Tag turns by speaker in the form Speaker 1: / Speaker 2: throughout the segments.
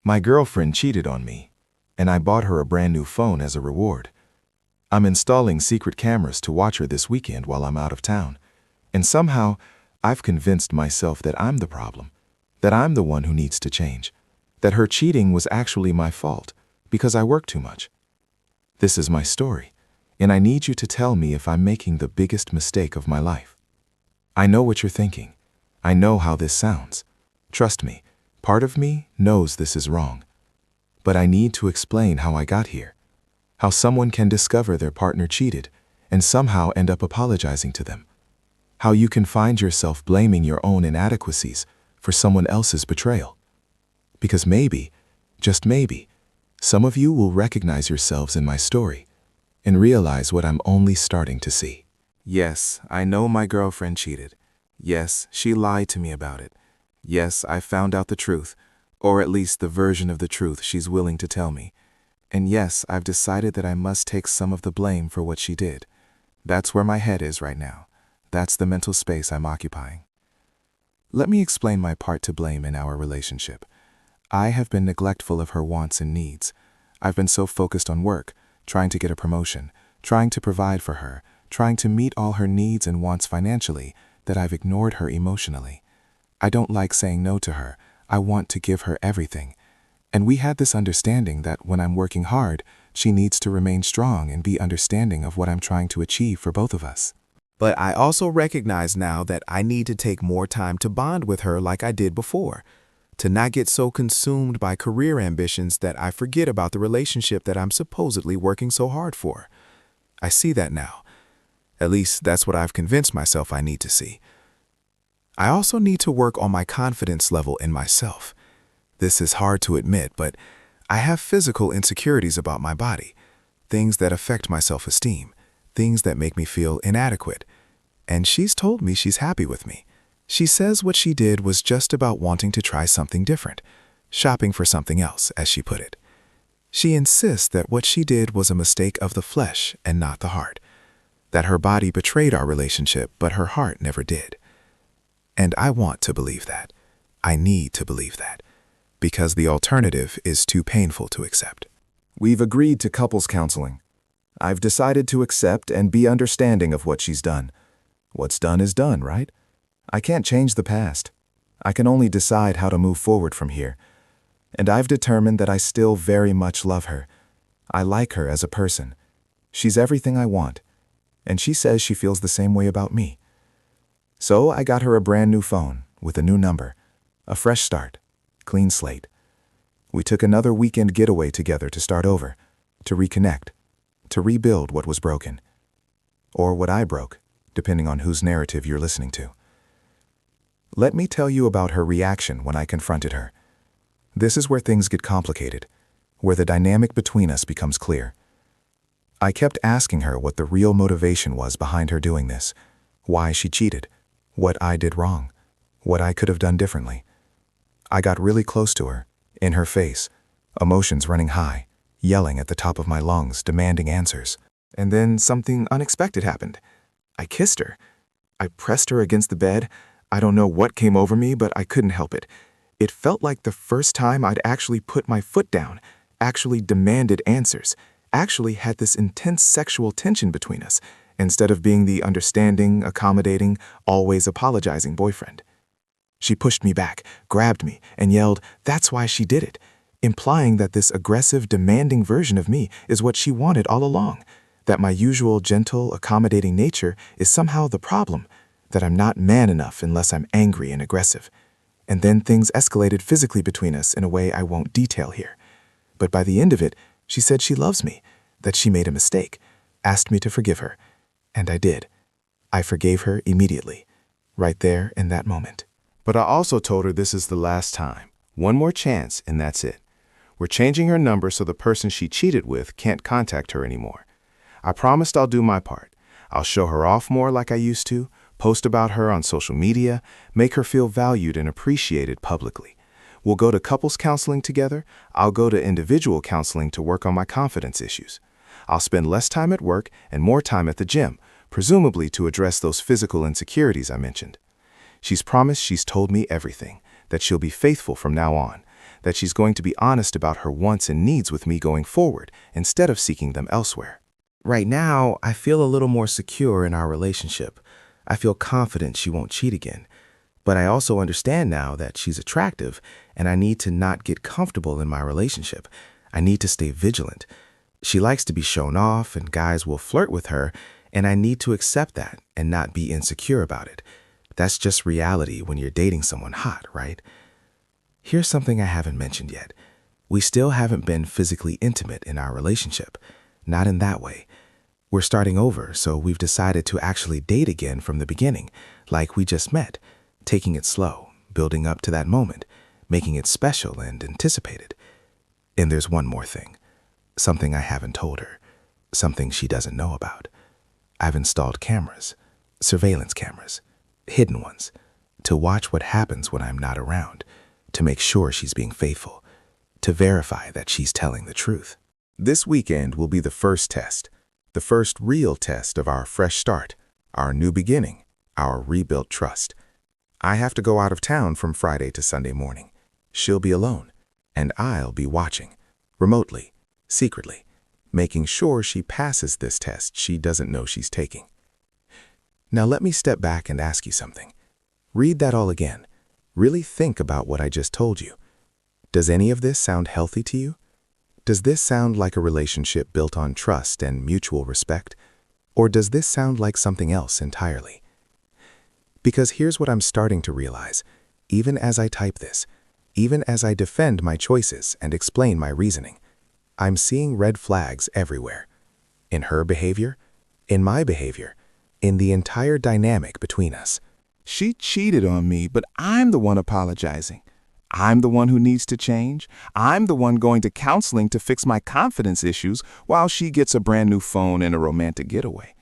Speaker 1: My girlfriend cheated on me, and I bought her a brand new phone as a reward. I'm installing secret cameras to watch her this weekend while I'm out of town. And somehow, I've convinced myself that I'm the problem, that I'm the one who needs to change, that her cheating was actually my fault because I work too much. This is my story, and I need you to tell me if I'm making the biggest mistake of my life. I know what you're thinking. I know how this sounds. Trust me, part of me knows this is wrong. But I need to explain how I got here, how someone can discover their partner cheated and somehow end up apologizing to them, how you can find yourself blaming your own inadequacies for someone else's betrayal. Because maybe, just maybe, some of you will recognize yourselves in my story and realize what I'm only starting to see. Yes, I know my girlfriend cheated. Yes, she lied to me about it. Yes, I found out the truth, or at least the version of the truth she's willing to tell me. And yes, I've decided that I must take some of the blame for what she did. That's where my head is right now. That's the mental space I'm occupying. Let me explain my part to blame in our relationship. I have been neglectful of her wants and needs. I've been so focused on work, trying to get a promotion, trying to provide for her, trying to meet all her needs and wants financially, that I've ignored her emotionally. I don't like saying no to her. I want to give her everything. And we had this understanding that when I'm working hard, she needs to remain strong and be understanding of what I'm trying to achieve for both of us. But I also recognize now that I need to take more time to bond with her like I did before, to not get so consumed by career ambitions that I forget about the relationship that I'm supposedly working so hard for. I see that now. At least that's what I've convinced myself I need to see. I also need to work on my confidence level in myself. This is hard to admit, but I have physical insecurities about my body, things that affect my self-esteem, things that make me feel inadequate. And she's told me she's happy with me. She says what she did was just about wanting to try something different, shopping for something else, as she put it. She insists that what she did was a mistake of the flesh and not the heart, that her body betrayed our relationship, but her heart never did. And I want to believe that. I need to believe that, because the alternative is too painful to accept. We've agreed to couples counseling. I've decided to accept and be understanding of what she's done. What's done is done, right? I can't change the past. I can only decide how to move forward from here. And I've determined that I still very much love her. I like her as a person. She's everything I want. And she says she feels the same way about me. So I got her a brand new phone with a new number, a fresh start, clean slate. We took another weekend getaway together to start over, to reconnect, to rebuild what was broken. Or what I broke, depending on whose narrative you're listening to. Let me tell you about her reaction when I confronted her. This is where things get complicated, where the dynamic between us becomes clear. I kept asking her what the real motivation was behind her doing this, why she cheated, what I did wrong, what I could have done differently. I got really close to her, in her face, emotions running high, yelling at the top of my lungs, demanding answers. And then something unexpected happened. I kissed her. I pressed her against the bed. I don't know what came over me, but I couldn't help it. It felt like the first time I'd actually put my foot down, actually demanded answers, actually had this intense sexual tension between us, instead of being the understanding, accommodating, always apologizing boyfriend. She pushed me back, grabbed me, and yelled, "That's why she did it," implying that this aggressive, demanding version of me is what she wanted all along, that my usual gentle, accommodating nature is somehow the problem, that I'm not man enough unless I'm angry and aggressive. And then things escalated physically between us in a way I won't detail here. But by the end of it, she said she loves me, that she made a mistake, asked me to forgive her. And I did. I forgave her immediately, right there in that moment. But I also told her this is the last time. One more chance, and that's it. We're changing her number so the person she cheated with can't contact her anymore. I promised I'll do my part. I'll show her off more like I used to, post about her on social media, make her feel valued and appreciated publicly. We'll go to couples counseling together. I'll go to individual counseling to work on my confidence issues. I'll spend less time at work and more time at the gym, presumably to address those physical insecurities I mentioned. She's promised she's told me everything, that she'll be faithful from now on, that she's going to be honest about her wants and needs with me going forward instead of seeking them elsewhere. Right now, I feel a little more secure in our relationship. I feel confident she won't cheat again. But I also understand now that she's attractive, and I need to not get comfortable in my relationship. I need to stay vigilant. She likes to be shown off, and guys will flirt with her, and I need to accept that and not be insecure about it. That's just reality when you're dating someone hot, right? Here's something I haven't mentioned yet. We still haven't been physically intimate in our relationship. Not in that way. We're starting over, so we've decided to actually date again from the beginning, like we just met, taking it slow, building up to that moment, making it special and anticipated. And there's one more thing, something I haven't told her, something she doesn't know about. I've installed cameras, surveillance cameras, hidden ones, to watch what happens when I'm not around, to make sure she's being faithful, to verify that she's telling the truth. This weekend will be the first test, the first real test of our fresh start, our new beginning, our rebuilt trust. I have to go out of town from Friday to Sunday morning. She'll be alone, and I'll be watching, remotely, secretly, making sure she passes this test she doesn't know she's taking. Now let me step back and ask you something. Read that all again. Really think about what I just told you. Does any of this sound healthy to you? Does this sound like a relationship built on trust and mutual respect? Or does this sound like something else entirely? Because here's what I'm starting to realize, even as I type this, even as I defend my choices and explain my reasoning, I'm seeing red flags everywhere. In her behavior, in my behavior, in the entire dynamic between us.
Speaker 2: She cheated on me, but I'm the one apologizing. I'm the one who needs to change. I'm the one going to counseling to fix my confidence issues while she gets a brand new phone and a romantic getaway.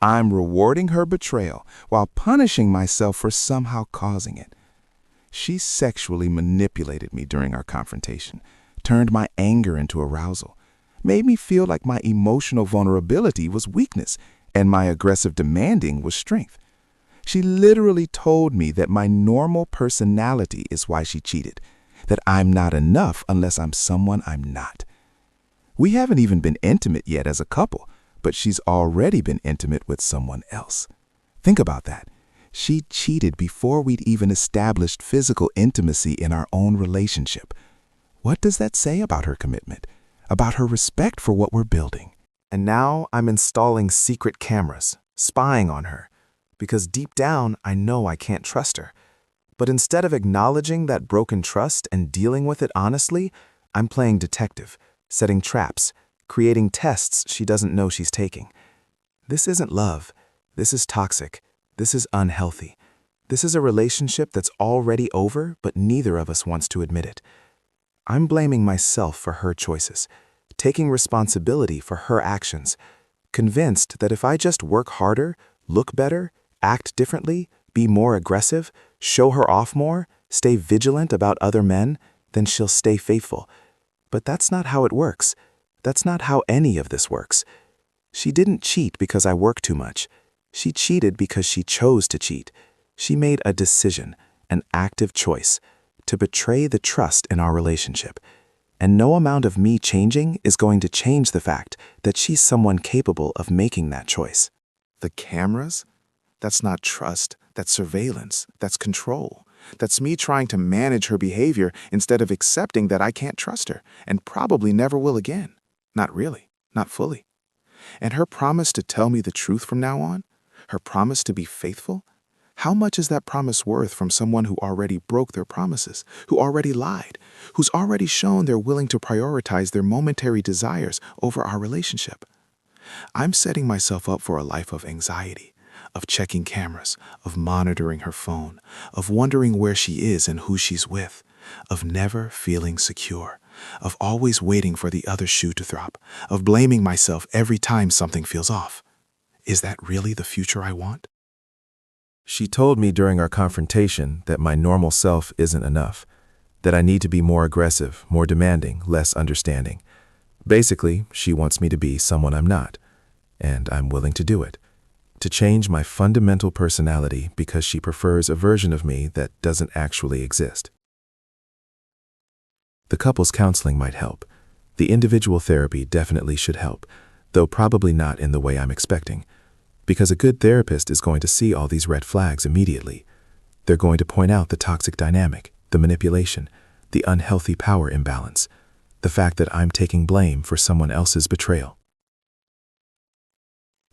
Speaker 2: I'm rewarding her betrayal while punishing myself for somehow causing it. She sexually manipulated me during our confrontation, turned my anger into arousal, made me feel like my emotional vulnerability was weakness and my aggressive demanding was strength. She literally told me that my normal personality is why she cheated, that I'm not enough unless I'm someone I'm not. We haven't even been intimate yet as a couple, but she's already been intimate with someone else. Think about that. She cheated before we'd even established physical intimacy in our own relationship. What does that say about her commitment, about her respect for what we're building?
Speaker 1: And now I'm installing secret cameras, spying on her, because deep down I know I can't trust her. But instead of acknowledging that broken trust and dealing with it honestly, I'm playing detective, setting traps, creating tests she doesn't know she's taking. This isn't love. This is toxic. This is unhealthy. This is a relationship that's already over, but neither of us wants to admit it. I'm blaming myself for her choices, taking responsibility for her actions, convinced that if I just work harder, look better, act differently, be more aggressive, show her off more, stay vigilant about other men, then she'll stay faithful. But that's not how it works. That's not how any of this works. She didn't cheat because I work too much. She cheated because she chose to cheat. She made a decision, an active choice, to betray the trust in our relationship. And no amount of me changing is going to change the fact that she's someone capable of making that choice. The cameras? That's not trust. That's surveillance. That's control. That's me trying to manage her behavior instead of accepting that I can't trust her and probably never will again. Not really. Not fully. And her promise to tell me the truth from now on? Her promise to be faithful? How much is that promise worth from someone who already broke their promises, who already lied, who's already shown they're willing to prioritize their momentary desires over our relationship? I'm setting myself up for a life of anxiety, of checking cameras, of monitoring her phone, of wondering where she is and who she's with, of never feeling secure, of always waiting for the other shoe to drop, of blaming myself every time something feels off. Is that really the future I want? She told me during our confrontation that my normal self isn't enough, that I need to be more aggressive, more demanding, less understanding. Basically, she wants me to be someone I'm not, and I'm willing to do it. To change my fundamental personality because she prefers a version of me that doesn't actually exist. The couples counseling might help. The individual therapy definitely should help, though probably not in the way I'm expecting, because a good therapist is going to see all these red flags immediately. They're going to point out the toxic dynamic, the manipulation, the unhealthy power imbalance, the fact that I'm taking blame for someone else's betrayal.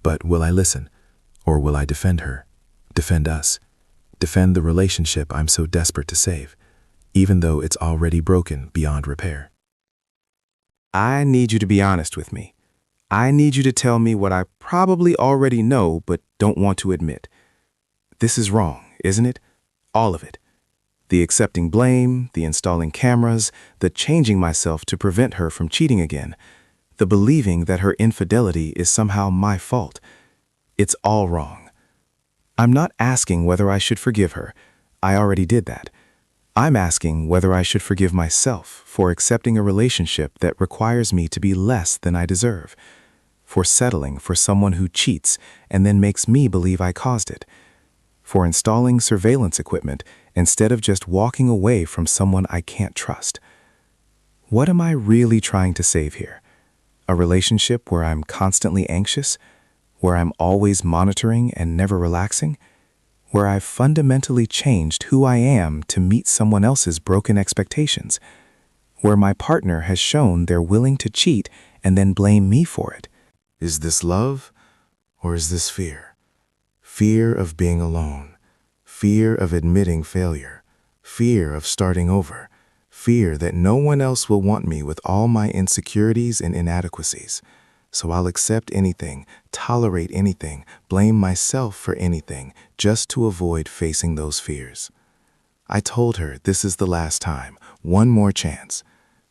Speaker 1: But will I listen? Or will I defend her? Defend us? Defend the relationship I'm so desperate to save, even though it's already broken beyond repair?
Speaker 2: I need you to be honest with me. I need you to tell me what I probably already know but don't want to admit. This is wrong, isn't it? All of it. The accepting blame, the installing cameras, the changing myself to prevent her from cheating again, the believing that her infidelity is somehow my fault. It's all wrong. I'm not asking whether I should forgive her. I already did that. I'm asking whether I should forgive myself for accepting a relationship that requires me to be less than I deserve, for settling for someone who cheats and then makes me believe I caused it, for installing surveillance equipment instead of just walking away from someone I can't trust. What am I really trying to save here? A relationship where I'm constantly anxious, where I'm always monitoring and never relaxing, where I've fundamentally changed who I am to meet someone else's broken expectations, where my partner has shown they're willing to cheat and then blame me for it.
Speaker 1: Is this love, or is this fear? Fear of being alone, fear of admitting failure, fear of starting over, fear that no one else will want me with all my insecurities and inadequacies. So I'll accept anything, tolerate anything, blame myself for anything, just to avoid facing those fears. I told her this is the last time, one more chance.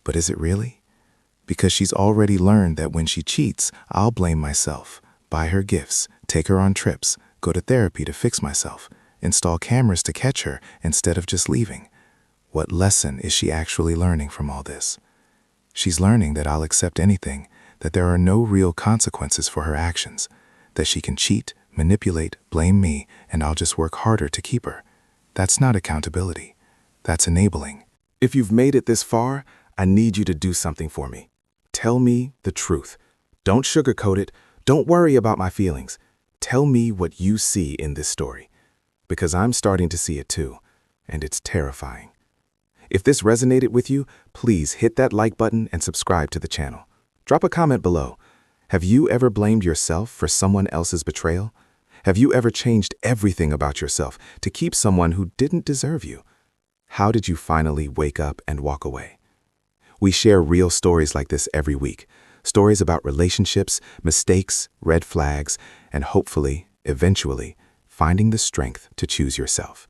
Speaker 1: But is it really? Because she's already learned that when she cheats, I'll blame myself, buy her gifts, take her on trips, go to therapy to fix myself, install cameras to catch her instead of just leaving. What lesson is she actually learning from all this? She's learning that I'll accept anything, that there are no real consequences for her actions, that she can cheat, manipulate, blame me, and I'll just work harder to keep her. That's not accountability. That's enabling. If you've made it this far, I need you to do something for me. Tell me the truth. Don't sugarcoat it. Don't worry about my feelings. Tell me what you see in this story, because I'm starting to see it too, and it's terrifying. If this resonated with you, please hit that like button and subscribe to the channel. Drop a comment below. Have you ever blamed yourself for someone else's betrayal? Have you ever changed everything about yourself to keep someone who didn't deserve you? How did you finally wake up and walk away? We share real stories like this every week. Stories about relationships, mistakes, red flags, and hopefully, eventually, finding the strength to choose yourself.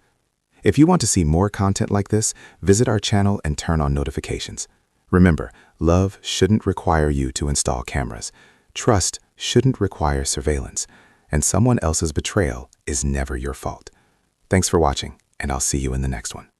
Speaker 1: If you want to see more content like this, visit our channel and turn on notifications. Remember, love shouldn't require you to install cameras. Trust shouldn't require surveillance. And someone else's betrayal is never your fault. Thanks for watching, and I'll see you in the next one.